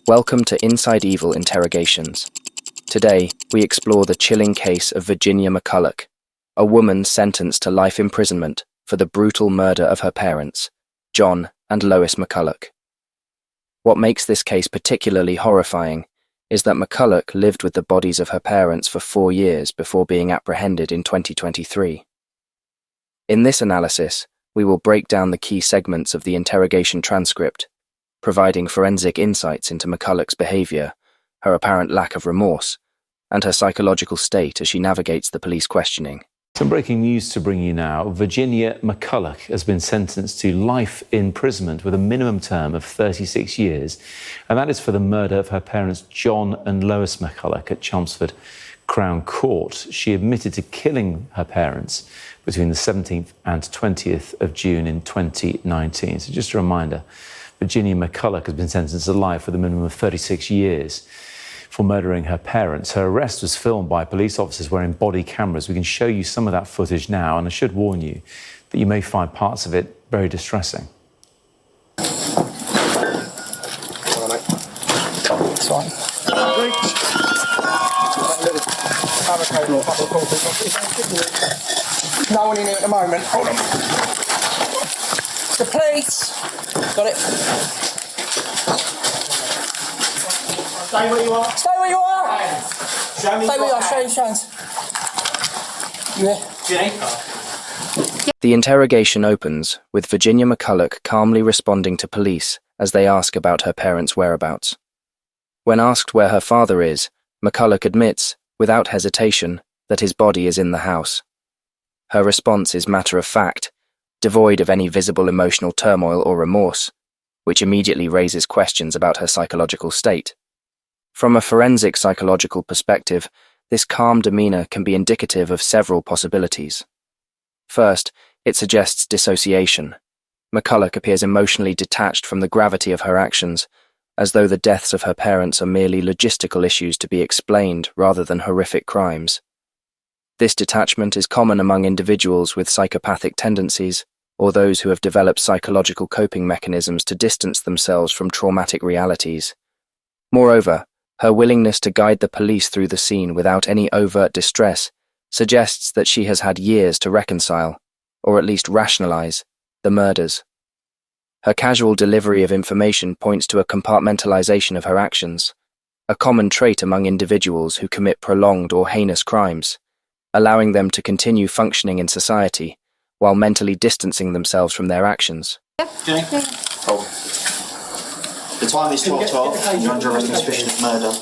Welcome to Inside Evil Interrogations. Today, we explore the chilling case of Virginia McCulloch, a woman sentenced to life imprisonment for the brutal murder of her parents, John and Lois McCulloch. What makes this case particularly horrifying is that McCulloch lived with the bodies of her parents for 4 years before being apprehended in 2023. In this analysis, we will break down the key segments of the interrogation transcript, providing forensic insights into McCulloch's behavior, her apparent lack of remorse, and her psychological state as she navigates the police questioning. Some breaking news to bring you now. Virginia McCulloch has been sentenced to life imprisonment with a minimum term of 36 years, and that is for the murder of her parents John and Lois McCulloch at Chelmsford Crown Court. She admitted to killing her parents between the 17th and 20th of June in 2019. So just a reminder, Virginia McCulloch has been sentenced to life with a minimum of 36 years for murdering her parents. Her arrest was filmed by police officers wearing body cameras. We can show you some of that footage now, and I should warn you that you may find parts of it very distressing. It's fine. No one in here at the moment. Hold on. The police. Got it. Stay where you are. Stay where you are. Show me. Stay where you are. Show your hands. Yeah. The interrogation opens with Virginia McCulloch calmly responding to police as they ask about her parents' whereabouts. When asked where her father is, McCulloch admits, without hesitation, that his body is in the house. Her response is matter-of-fact, devoid of any visible emotional turmoil or remorse, which immediately raises questions about her psychological state. From a forensic psychological perspective, this calm demeanor can be indicative of several possibilities. First, it suggests dissociation. McCulloch appears emotionally detached from the gravity of her actions, as though the deaths of her parents are merely logistical issues to be explained rather than horrific crimes. This detachment is common among individuals with psychopathic tendencies or those who have developed psychological coping mechanisms to distance themselves from traumatic realities. Moreover, her willingness to guide the police through the scene without any overt distress suggests that she has had years to reconcile, or at least rationalize, the murders. Her casual delivery of information points to a compartmentalization of her actions, a common trait among individuals who commit prolonged or heinous crimes, allowing them to continue functioning in society while mentally distancing themselves from their actions. Jenny? Cool. The time is 12:12. You're under arrest on suspicion of murder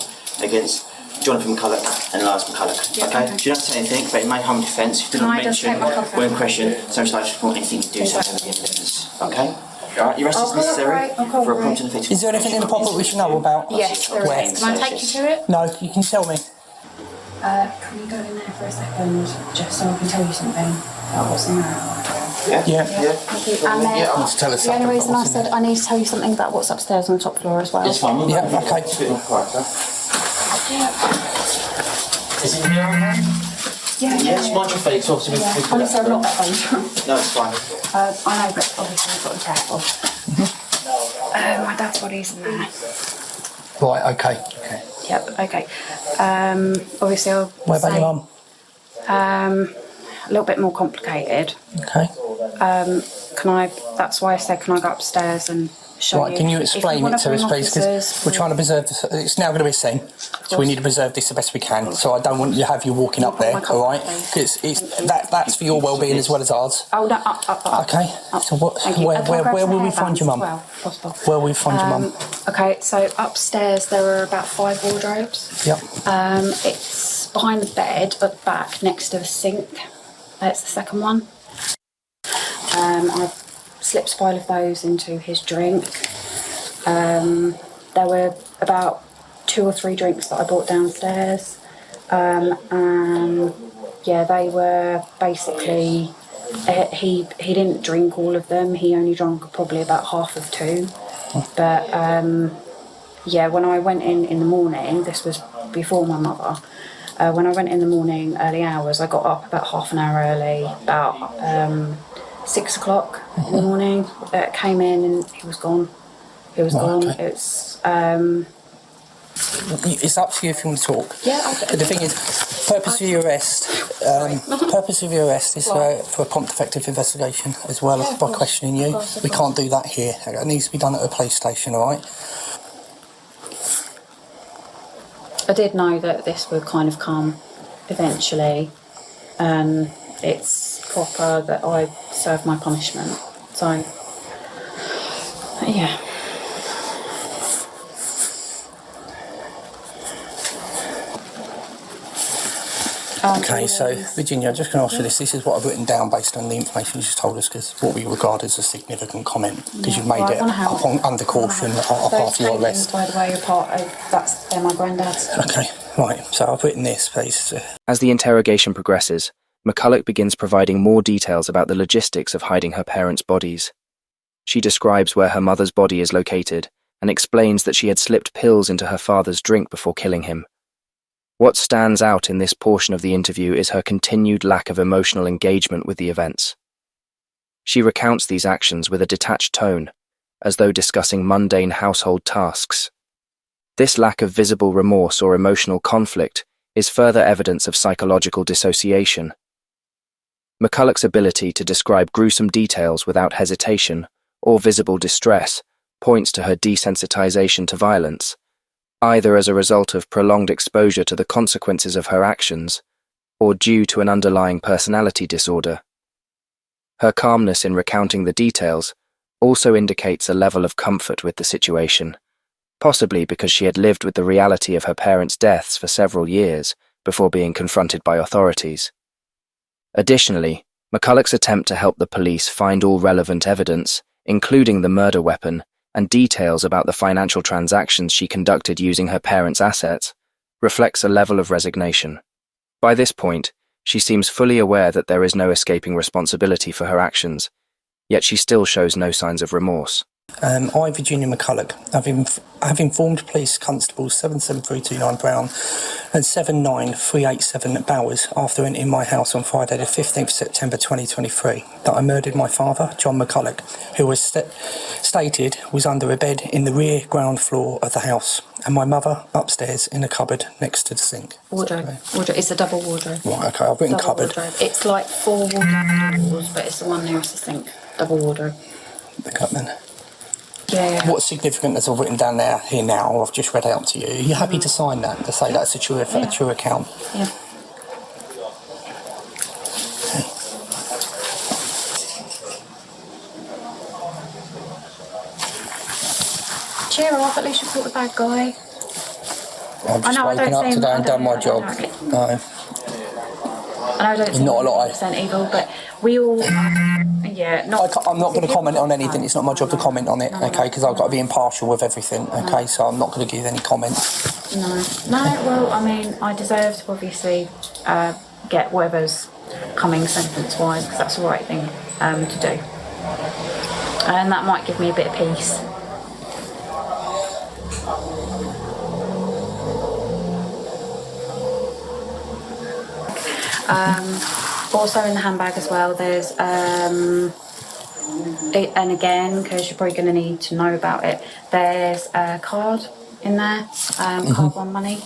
against Jonathan McCulloch and Lois McCulloch. Okay? You don't have to say anything, but in my home defence, you do not mention when question, social life support, anything you do so have the evidence. Okay? Alright, your arrest is necessary for a prompt and effective. Is there anything in the pocket we should know about? Yes, there is. Can I take you to it? No, you can tell me. Can you go in there for a second, just so I can tell you something about what's in there? Yeah. And then, Tell us the only something reason about I what's said I need to tell you something about what's upstairs on the top floor as well. It's fine. Yeah, okay. It's a bit more quieter. Is it here? Yeah. Yes, mind your feet, so obviously we Honestly, I'm not that phone. No, it's fine. I know, but obviously I've got to be careful. My dad's body's in there. Right, okay. Yep, okay. Obviously I'll What about say, your mum? a little bit more complicated. Okay. That's why I said, can I go upstairs and show Right, you? can you If explain wanna it to us, bring please? Because officers, we're trying to preserve this. It's now going to be a scene, so we need to preserve this the best we can. So I don't want you to have you walking up there, all right? Because that's for your well-being as well as ours. Oh, no, up. Okay. So what? Thank you. Where will we find your mum? Well, possible. Where will we find your mum? Okay, so upstairs there are about 5 wardrobes. Yep. It's behind the bed at the back next to the sink. That's the second one. I've slipped a pile of those into his drink. There were about 2 or 3 drinks that I brought downstairs. And yeah, they were basically, he didn't drink all of them. He only drank probably about half of 2. But yeah, when I went in the morning, this was before my mother. When I went in the morning, early hours, I got up about half an hour early, about 6 o'clock in the morning. Came in and he was gone. He was gone. Okay. It's It's up to you if you want to talk. Yeah, But the thing is, purpose of your arrest is for a prompt, effective investigation as well as by questioning you. We can't do that here. It needs to be done at a police station, all right? I did know that this would kind of come eventually. It's proper that I serve my punishment. So, yeah. Okay, so Virginia, I'm just going to ask you this. This is what I've written down based on the information you just told us, because what we regard as a significant comment, because you've made it under caution up after your arrest. By the way, they're my granddad's. Okay, right. So I've written this, please. As the interrogation progresses, McCulloch begins providing more details about the logistics of hiding her parents' bodies. She describes where her mother's body is located and explains that she had slipped pills into her father's drink before killing him. What stands out in this portion of the interview is her continued lack of emotional engagement with the events. She recounts these actions with a detached tone, as though discussing mundane household tasks. This lack of visible remorse or emotional conflict is further evidence of psychological dissociation. McCulloch's ability to describe gruesome details without hesitation or visible distress points to her desensitization to violence, either as a result of prolonged exposure to the consequences of her actions or due to an underlying personality disorder. Her calmness in recounting the details also indicates a level of comfort with the situation, possibly because she had lived with the reality of her parents' deaths for several years before being confronted by authorities. Additionally, McCulloch's attempt to help the police find all relevant evidence, including the murder weapon, and details about the financial transactions she conducted using her parents' assets, reflects a level of resignation. By this point, she seems fully aware that there is no escaping responsibility for her actions, yet she still shows no signs of remorse. I, Virginia McCulloch, have informed Police Constables 77329 Brown and 79387 Bowers after entering my house on Friday the 15th September 2023 that I murdered my father, John McCulloch, who was stated was under a bed in the rear ground floor of the house, and my mother upstairs in a cupboard next to the sink. Wardrobe. It's a double wardrobe. Right, okay, I've written Double cupboard. wardrobe. It's like 4 wardrobe doors, but it's the one nearest the sink. Double wardrobe. The cupboard. Yeah. What's significant as I've written down here now, I've just read out to you. Are you happy to sign that, to say that's a true account? Yeah. Cheer up, at least you caught the bad guy. I've just woken up today and done my job. No. I don't think not a lot. 100% evil, but we all, I'm not going to comment on anything. It's not my job to comment on it, okay? Because I've got to be impartial with everything, okay? So I'm not going to give any comments. No. Well, I mean, I deserve to obviously get whatever's coming sentence-wise, because that's the right thing to do, and that might give me a bit of peace. Also in the handbag as well, there's and again, because you're probably going to need to know about it, there's a card in there, card one money,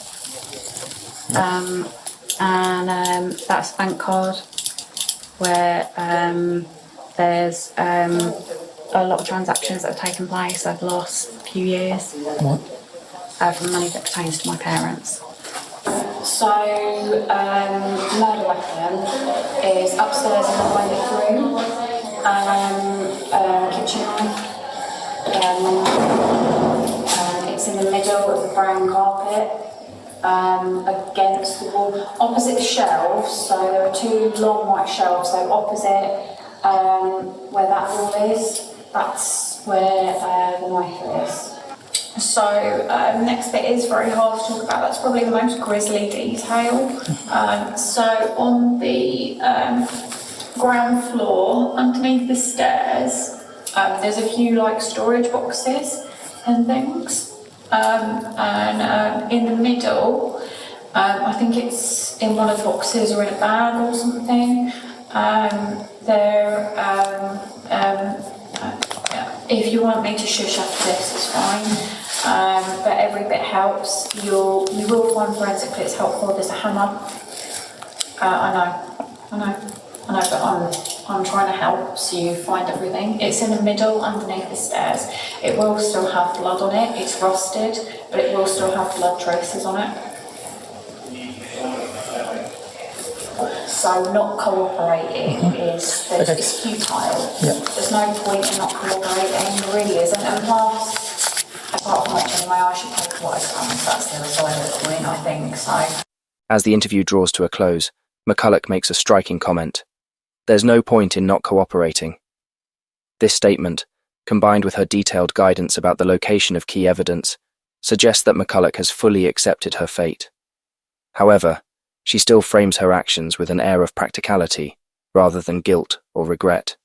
and that's a bank card where there's a lot of transactions that have taken place over the last few years. What? From money that pertains to my parents. So, murder weapon is upstairs in the toilet room, kitchen knife. It's in the middle of the brown carpet, against the wall, opposite the shelves. So there are 2 long white shelves. So opposite where that wall is, that's where the knife is. So next bit is very hard to talk about. That's probably the most grisly detail. So on the ground floor, underneath the stairs, there's a few like storage boxes and things. And in the middle, I think it's in one of the boxes or in a bag or something. If you want me to shush after this, it's fine. But every bit helps. You will find forensically it's helpful. There's a hammer. I know, but I'm trying to help so you find everything. It's in the middle underneath the stairs. It will still have blood on it. It's rusted, but it will still have blood traces on it. So not cooperating is it's futile. Yeah. There's no point in not cooperating, there really isn't. And plus, apart from which anyway, I should pay for what I've done. That's the other side of the coin, I think. So. As the interview draws to a close, McCulloch makes a striking comment. There's no point in not cooperating. This statement, combined with her detailed guidance about the location of key evidence, suggests that McCulloch has fully accepted her fate. However, she still frames her actions with an air of practicality, rather than guilt or regret.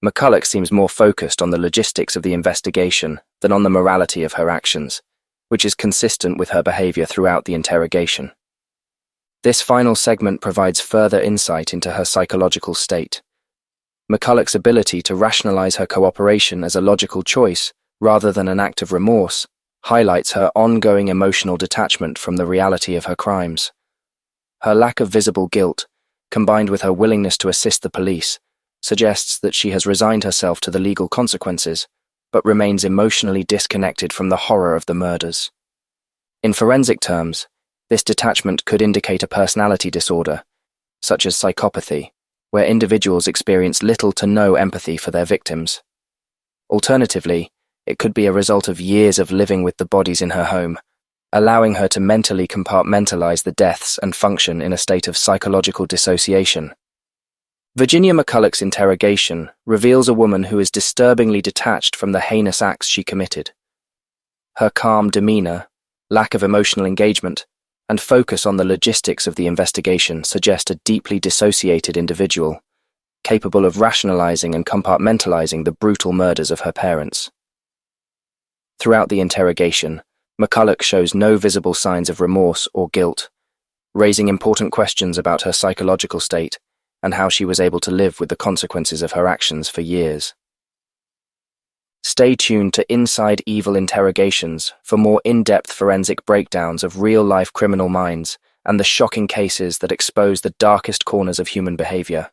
McCulloch seems more focused on the logistics of the investigation than on the morality of her actions, which is consistent with her behavior throughout the interrogation. This final segment provides further insight into her psychological state. McCulloch's ability to rationalize her cooperation as a logical choice rather than an act of remorse highlights her ongoing emotional detachment from the reality of her crimes. Her lack of visible guilt, combined with her willingness to assist the police, suggests that she has resigned herself to the legal consequences, but remains emotionally disconnected from the horror of the murders. In forensic terms, this detachment could indicate a personality disorder, such as psychopathy, where individuals experience little to no empathy for their victims. Alternatively, it could be a result of years of living with the bodies in her home, allowing her to mentally compartmentalize the deaths and function in a state of psychological dissociation. Virginia McCulloch's interrogation reveals a woman who is disturbingly detached from the heinous acts she committed. Her calm demeanor, lack of emotional engagement, and focus on the logistics of the investigation suggest a deeply dissociated individual, capable of rationalizing and compartmentalizing the brutal murders of her parents. Throughout the interrogation, McCulloch shows no visible signs of remorse or guilt, raising important questions about her psychological state and how she was able to live with the consequences of her actions for years. Stay tuned to Inside Evil Interrogations for more in-depth forensic breakdowns of real-life criminal minds and the shocking cases that expose the darkest corners of human behavior.